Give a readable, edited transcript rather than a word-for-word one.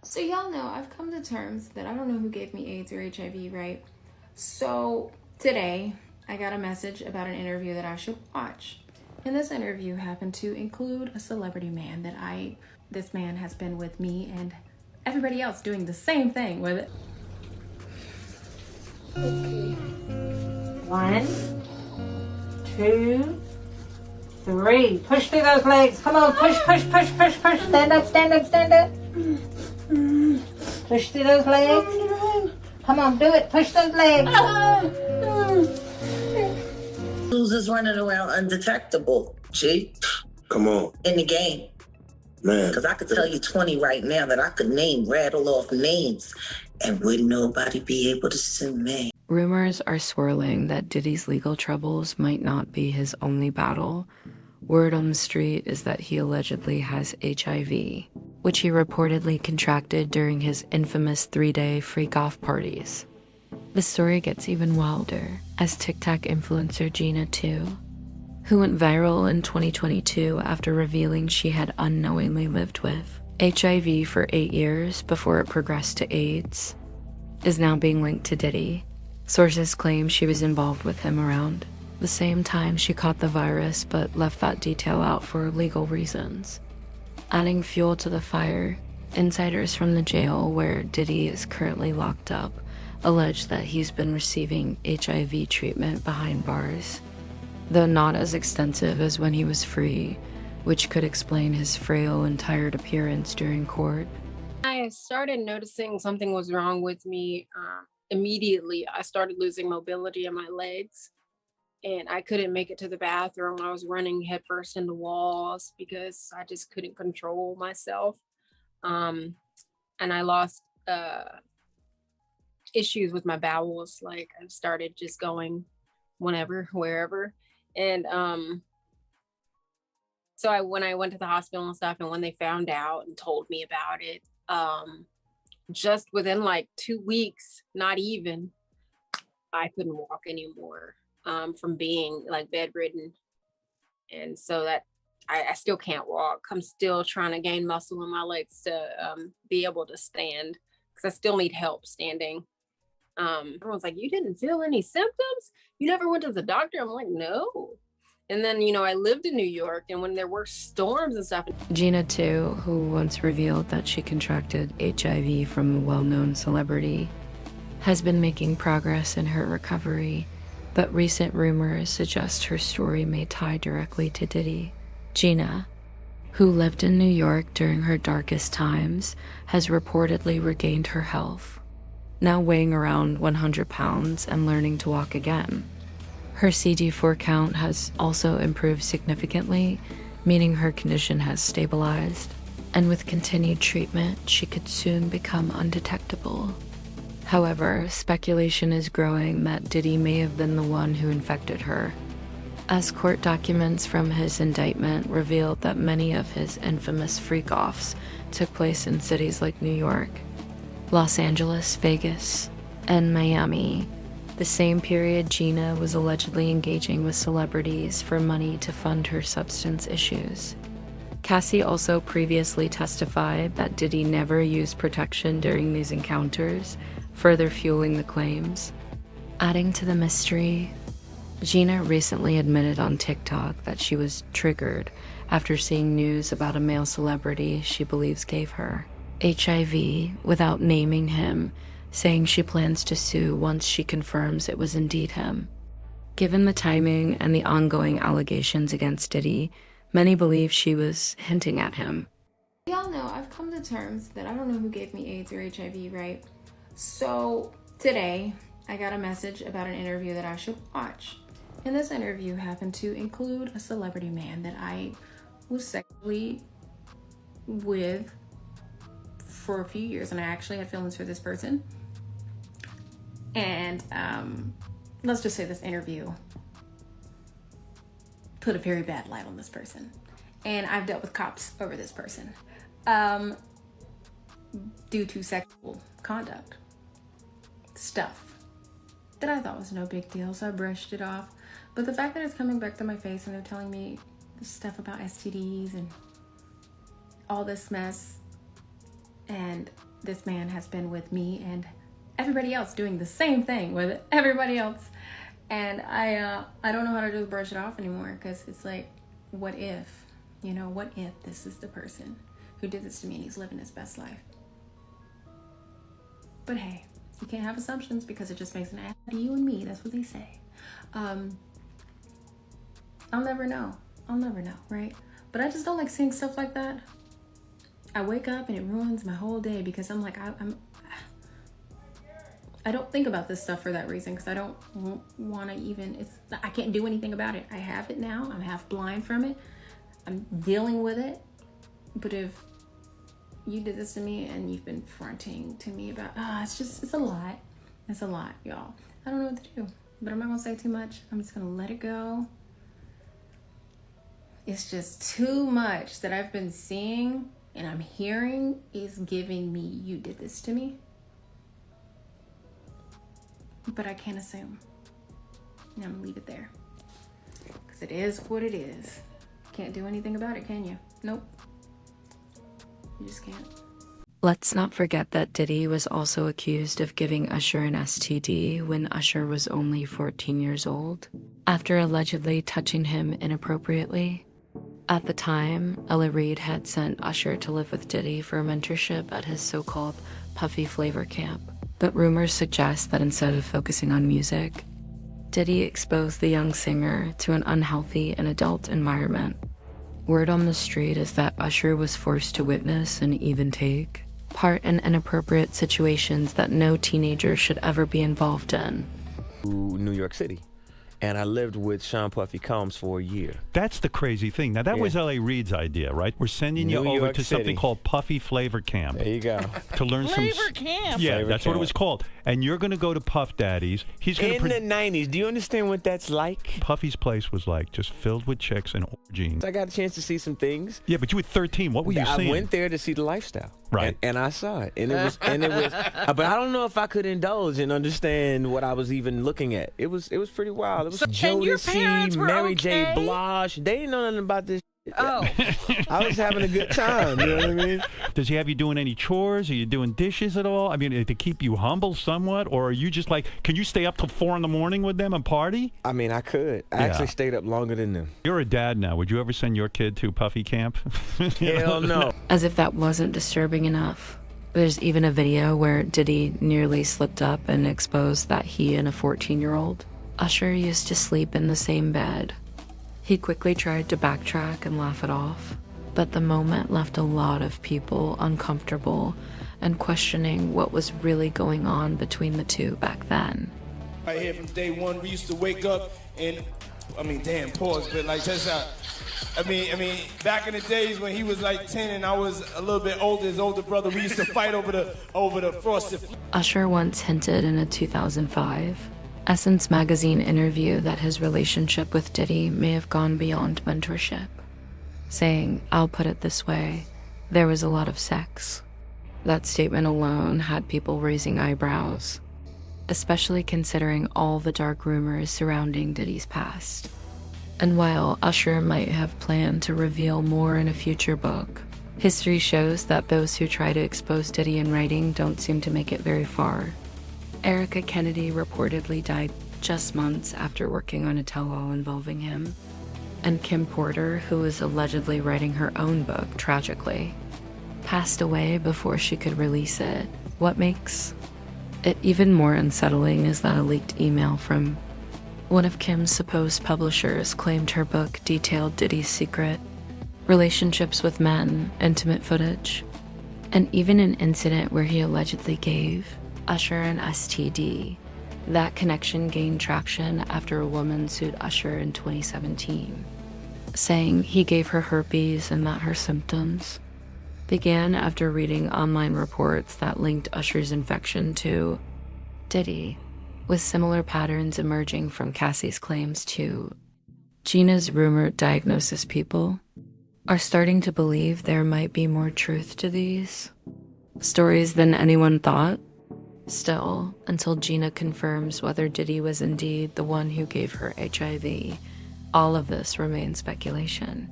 So y'all know I've come to terms that I don't know who gave me AIDS or HIV, right? So today I got a message about an interview that I should watch. And this interview happened to include a celebrity man that this man has been with me and everybody else doing the same thing with it. Okay. 1, 2, 3. Push through those legs. Come on, push, push, push, push, push. Stand up, stand up, stand up. Push through those legs. Come on, do it. Push those legs. Losers running around undetectable, G. Come on. In the game. Man. Because I could tell you 20 right now that I could rattle off names, and wouldn't nobody be able to sue me. Rumors are swirling that Diddy's legal troubles might not be his only battle. Word on the street is that he allegedly has HIV, which he reportedly contracted during his infamous 3-day freak-off parties. The story gets even wilder as TikTok influencer Gina Tew, who went viral in 2022 after revealing she had unknowingly lived with HIV for 8 years before it progressed to AIDS, is now being linked to Diddy. Sources claim she was involved with him around the same time she caught the virus, but left that detail out for legal reasons. Adding fuel to the fire, insiders from the jail where Diddy is currently locked up allege that he's been receiving HIV treatment behind bars, though not as extensive as when he was free, which could explain his frail and tired appearance during court. I started noticing something was wrong with me. Immediately, I started losing mobility in my legs, and I couldn't make it to the bathroom. I was running headfirst into walls because I just couldn't control myself. And I lost issues with my bowels. Like, I started just going whenever, wherever. And so when I went to the hospital and stuff, and when they found out and told me about it, just within like 2 weeks, not even, I couldn't walk anymore from being like bedridden. And so that I still can't walk. I'm still trying to gain muscle in my legs to be able to stand, because I still need help standing. Everyone's like, you didn't feel any symptoms? You never went to the doctor? I'm like, no. And then, I lived in New York, and when there were storms and stuff. Gina Tew, who once revealed that she contracted HIV from a well-known celebrity, has been making progress in her recovery, but recent rumors suggest her story may tie directly to Diddy. Gina, who lived in New York during her darkest times, has reportedly regained her health, now weighing around 100 pounds and learning to walk again. Her CD4 count has also improved significantly, meaning her condition has stabilized, and with continued treatment, she could soon become undetectable. However, speculation is growing that Diddy may have been the one who infected her, as court documents from his indictment revealed that many of his infamous freak-offs took place in cities like New York, Los Angeles, Vegas, and Miami, the same period Gina was allegedly engaging with celebrities for money to fund her substance issues. Cassie also previously testified that Diddy never used protection during these encounters, further fueling the claims. Adding to the mystery, Gina recently admitted on TikTok that she was triggered after seeing news about a male celebrity she believes gave her HIV without naming him, saying she plans to sue once she confirms it was indeed him. Given the timing and the ongoing allegations against Diddy, many believe she was hinting at him. Y'all know I've come to terms that I don't know who gave me AIDS or HIV, right? So today I got a message about an interview that I should watch. And this interview happened to include a celebrity man that I was sexually with for a few years, and I actually had feelings for this person. And let's just say this interview put a very bad light on this person. And I've dealt with cops over this person due to sexual conduct stuff that I thought was no big deal, so I brushed it off. But the fact that it's coming back to my face and they're telling me stuff about STDs and all this mess, and this man has been with me and everybody else doing the same thing with everybody else. And I don't know how to just brush it off anymore, because it's like, what if, what if this is the person who did this to me and he's living his best life? But hey, you can't have assumptions because it just makes an ass out of you and me. That's what they say. I'll never know, right? But I just don't like seeing stuff like that. I wake up and it ruins my whole day, because I'm like, I don't think about this stuff for that reason, because I don't want to even, I can't do anything about it. I have it now. I'm half blind from it. I'm dealing with it. But if you did this to me and you've been fronting to me about, it's a lot. It's a lot, y'all. I don't know what to do, but I'm not going to say too much. I'm just going to let it go. It's just too much that I've been seeing and I'm hearing is giving me, you did this to me. But I can't assume. And I'm gonna leave it there, because it is what it is. Can't do anything about it, can you? Nope. You just can't. Let's not forget that Diddy was also accused of giving Usher an STD when Usher was only 14 years old, after allegedly touching him inappropriately. At the time, Ella Reed had sent Usher to live with Diddy for mentorship at his so-called Puffy Flavor camp. But rumors suggest that instead of focusing on music, Diddy exposed the young singer to an unhealthy and adult environment. Word on the street is that Usher was forced to witness and even take part in inappropriate situations that no teenager should ever be involved in. New York City. And I lived with Sean Puffy Combs for a year. That's the crazy thing. Now, that was L.A. Reid's idea, right? We're sending you over to something called Puffy Flavor Camp. There you go. To learn Flavor Camp. Yeah, Flavor that's Camp. what it was called. And you're going to go to Puff Daddy's. He's going In the 90s. Do you understand what that's like? Puffy's place was like just filled with chicks and orgies. I got a chance to see some things. Yeah, but you were 13. What were you seeing? I went there to see the lifestyle. Right. And I saw it. And it was but I don't know if I could indulge and understand what I was even looking at. It was pretty wild. It was Jodeci, Mary J. Blige. They didn't know nothing about this. Oh. I was having a good time, you know what I mean? Does he have you doing any chores? Are you doing dishes at all? I mean, to keep you humble somewhat? Or are you just like, can you stay up till 4 in the morning with them and party? I mean, I could. I actually stayed up longer than them. You're a dad now. Would you ever send your kid to Puffy Camp? Hell no. As if that wasn't disturbing enough, there's even a video where Diddy nearly slipped up and exposed that he and a 14-year-old Usher used to sleep in the same bed. He quickly tried to backtrack and laugh it off, but the moment left a lot of people uncomfortable and questioning what was really going on between the two back then. Right here from day one, we used to wake up and, damn, pause, but like that's how, back in the days when he was like 10 and I was a little bit older, his older brother, we used to fight over the frosted. Usher once hinted in a 2005 Essence magazine interview that his relationship with Diddy may have gone beyond mentorship, saying, "I'll put it this way, there was a lot of sex." That statement alone had people raising eyebrows, especially considering all the dark rumors surrounding Diddy's past. And while Usher might have planned to reveal more in a future book, history shows that those who try to expose Diddy in writing don't seem to make it very far. Erica Kennedy reportedly died just months after working on a tell-all involving him. And Kim Porter, who was allegedly writing her own book, tragically, passed away before she could release it. What makes it even more unsettling is that a leaked email from one of Kim's supposed publishers claimed her book detailed Diddy's secret relationships with men, intimate footage, and even an incident where he allegedly gave Usher an STD. That connection gained traction after a woman sued Usher in 2017, saying he gave her herpes and that her symptoms began after reading online reports that linked Usher's infection to Diddy, with similar patterns emerging from Cassie's claims to Gina's rumored diagnosis. People are starting to believe there might be more truth to these stories than anyone thought. Still, until Gina confirms whether Diddy was indeed the one who gave her HIV, all of this remains speculation.